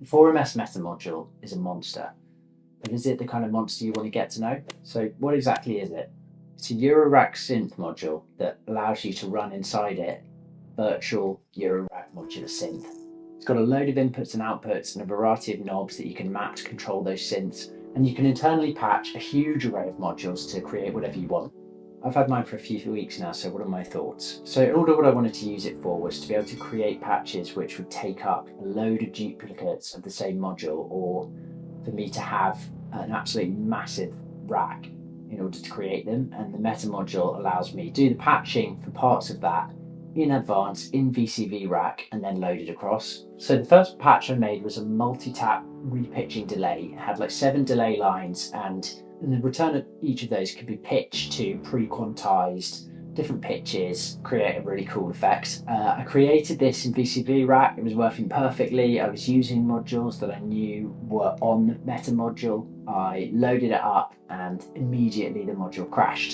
The 4MS MetaModule is a monster, but is it the kind of monster you want to get to know? So what exactly is it? It's a Eurorack Synth module that allows you to run inside it virtual Eurorack Modular Synth. It's got a load of inputs and outputs and a variety of knobs that you can map to control those synths, and you can internally patch a huge array of modules to create whatever you want. I've had mine for a few weeks now, so what are my thoughts? So in order, what I wanted to use it for was to be able to create patches which would take up a load of duplicates of the same module, or for me to have an absolutely massive rack in order to create them. And the Meta module allows me to do the patching for parts of that in advance in VCV rack and then load it across. So the first patch I made was a multi-tap repitching delay. It had like 7 delay lines, and the return of each of those could be pitched to pre-quantized different pitches, create a really cool effect. I created this in VCV rack. It was working perfectly. I was using modules that I knew were on the Meta module. I loaded it up and immediately the module crashed.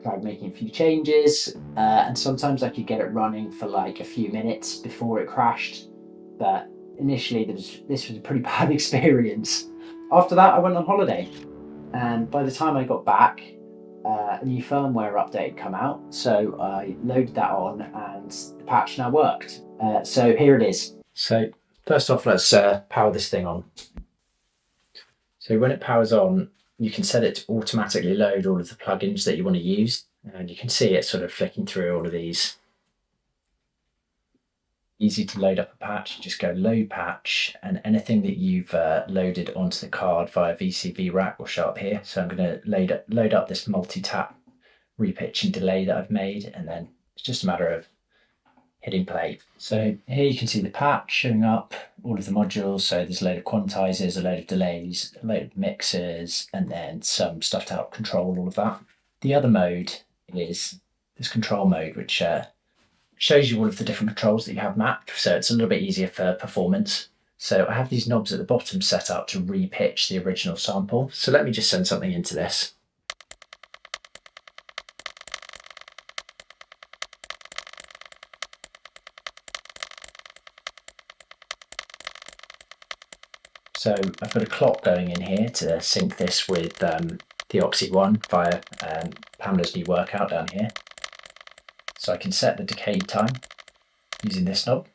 Tried making a few changes, and sometimes I could get it running for like a few minutes before it crashed, but initially this was a pretty bad experience. After that, I went on holiday, and by the time I got back, a new firmware update had come out, so I loaded that on and the patch now worked. So here it is. So first off, let's power this thing on. So when it powers on, you can set it to automatically load all of the plugins that you want to use, and you can see it sort of flicking through all of these. Easy to load up a patch, just go load patch, and anything that you've loaded onto the card via VCV rack will show up here. So I'm going to load up this multi-tap repitch and delay that I've made, and then it's just a matter of hitting play. So here you can see the patch showing up, all of the modules. So there's a load of quantizers, a load of delays, a load of mixers, and then some stuff to help control all of that. The other mode is this control mode, which shows you all of the different controls that you have mapped. So it's a little bit easier for performance. So I have these knobs at the bottom set up to repitch the original sample. So let me just send something into this. So I've got a clock going in here to sync this with the Oxy one via Pamela's new workout down here. So I can set the decay time using this knob.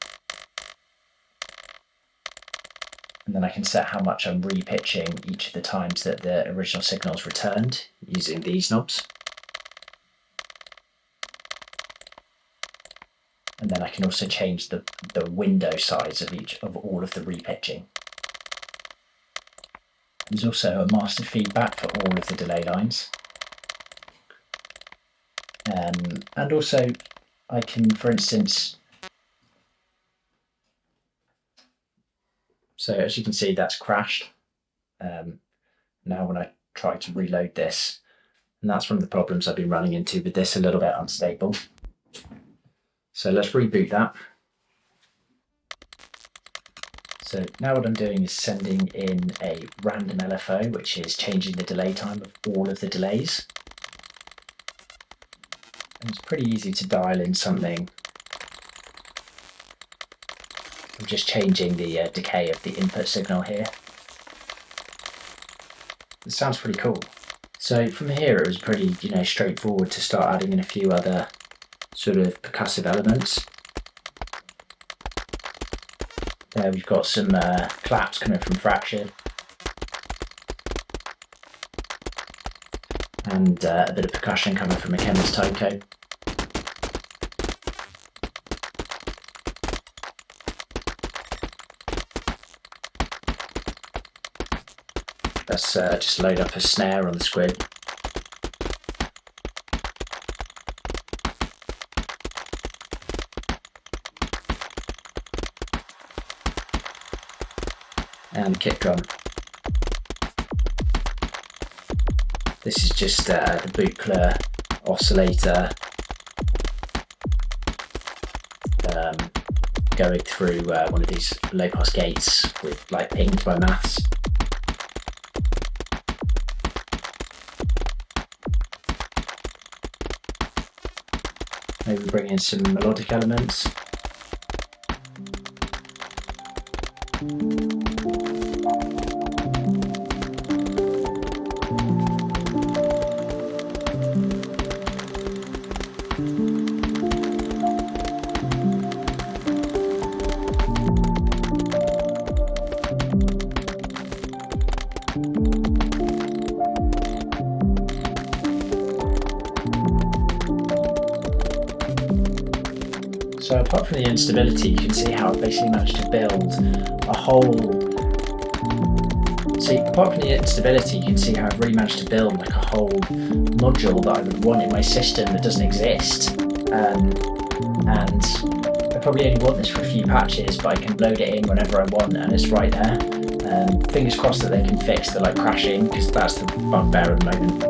And then I can set how much I'm repitching each of the times that the original signal's returned using these knobs. And then I can also change the window size of all of the repitching. There's also a master feedback for all of the delay lines. And also I can, for instance, so as you can see, that's crashed. Now when I try to reload this, and that's one of the problems I've been running into with this, a little bit unstable. So let's reboot that. So now what I'm doing is sending in a random LFO, which is changing the delay time of all of the delays. And it's pretty easy to dial in something. I'm just changing the decay of the input signal here. It sounds pretty cool. So from here it was pretty, straightforward to start adding in a few other sort of percussive elements. There we've got some claps coming from Fraction, and a bit of percussion coming from a Chemist Tyco. Let's just load up a snare on the SQUID. And kick drum. This is just the Buchla oscillator going through one of these low pass gates with like pinged by maths. Maybe bring in some melodic elements. So apart from the instability, you can see how I basically managed to build a whole. So apart from the instability, you can see how I've really managed to build like a whole module that I would want in my system that doesn't exist. And I probably only want this for a few patches, but I can load it in whenever I want and it's right there. Fingers crossed that they can fix the like crashing, because that's the bugbear at the moment.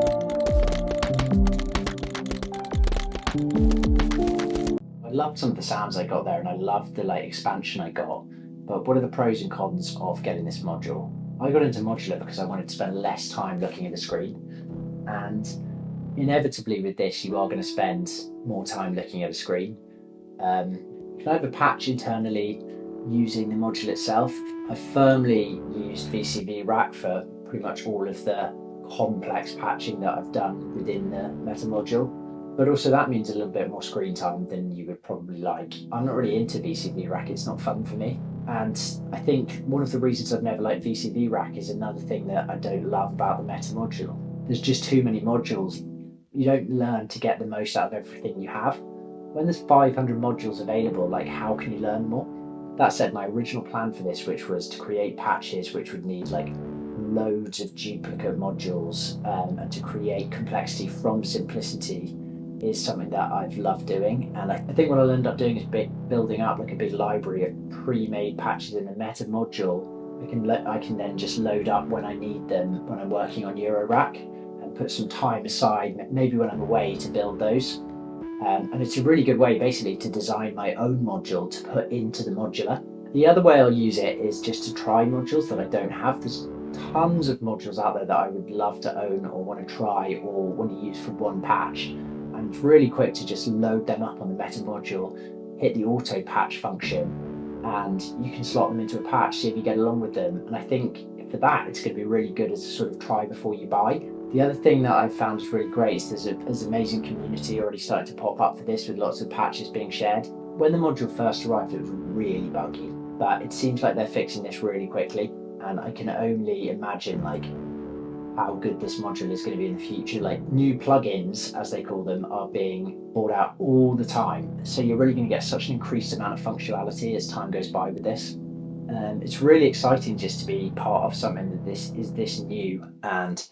I loved some of the sounds I got there, and I loved the like expansion I got. But what are the pros and cons of getting this module? I got into modular because I wanted to spend less time looking at the screen, and inevitably with this you are going to spend more time looking at a screen. You can either patch internally using the module itself. I firmly used VCV Rack for pretty much all of the complex patching that I've done within the MetaModule. But also that means a little bit more screen time than you would probably like. I'm not really into VCV Rack, it's not fun for me. And I think one of the reasons I've never liked VCV Rack is another thing that I don't love about the MetaModule. There's just too many modules. You don't learn to get the most out of everything you have. When there's 500 modules available, like how can you learn more? That said, my original plan for this, which was to create patches which would need like loads of duplicate modules and to create complexity from simplicity, is something that I've loved doing. And I think what I'll end up doing is building up like a big library of pre-made patches in the MetaModule. I can then just load up when I need them when I'm working on Eurorack, and put some time aside, maybe when I'm away, to build those. And it's a really good way basically to design my own module to put into the modular. The other way I'll use it is just to try modules that I don't have. There's tons of modules out there that I would love to own or want to try or want to use for one patch. And it's really quick to just load them up on the MetaModule, hit the auto patch function, and you can slot them into a patch, see if you get along with them. And I think for that, it's going to be really good as a sort of try before you buy. The other thing that I've found is really great is there's an amazing community already starting to pop up for this, with lots of patches being shared. When the module first arrived, it was really buggy, but it seems like they're fixing this really quickly, and I can only imagine like how good this module is going to be in the future. Like new plugins, as they call them, are being brought out all the time, so you're really going to get such an increased amount of functionality as time goes by with this. It's really exciting just to be part of something that is this new, and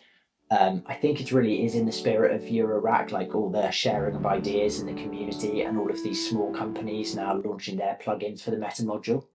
I think it really is in the spirit of Eurorack, like all the sharing of ideas in the community and all of these small companies now launching their plugins for the MetaModule.